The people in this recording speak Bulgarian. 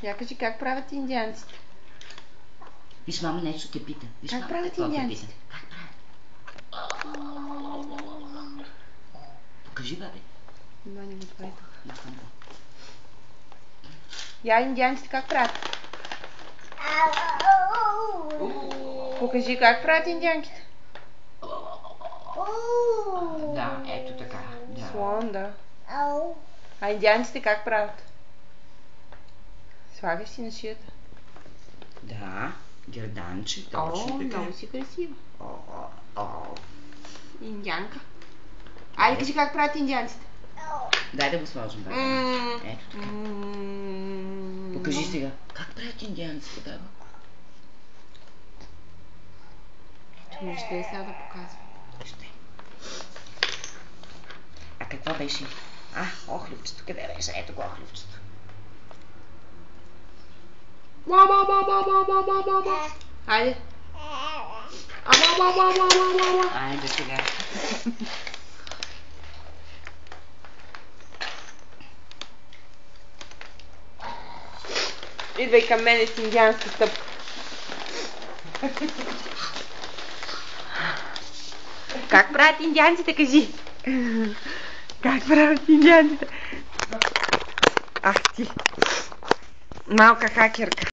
Я кажи как правят индианците. Виж, мама нещо те пита. Виж, как правят индианците? Как правят? Покажи, бабе. Не го това тук. Я индианците как правят? Покажи как правят индианките. Да, ето така. Да. Слон, да. А индианците как правят? Слагаш си на шията. Да, герданче, точно така. Много си красива. Индианка. Айде кажи как правят индианците. Дай да го сложим, баба. Ето така. Покажи сега. Как правят индианците, баба? Ето, не ще сега да показвам. Ще. А какво беше? Охлювчето. Къде беше? Ето го охлювчето. Айде. Айде сега. Идвай към мене с индианска стъпка. Как правят индианците, кажи? Как правят индианците? Ах ти, малка хакерка.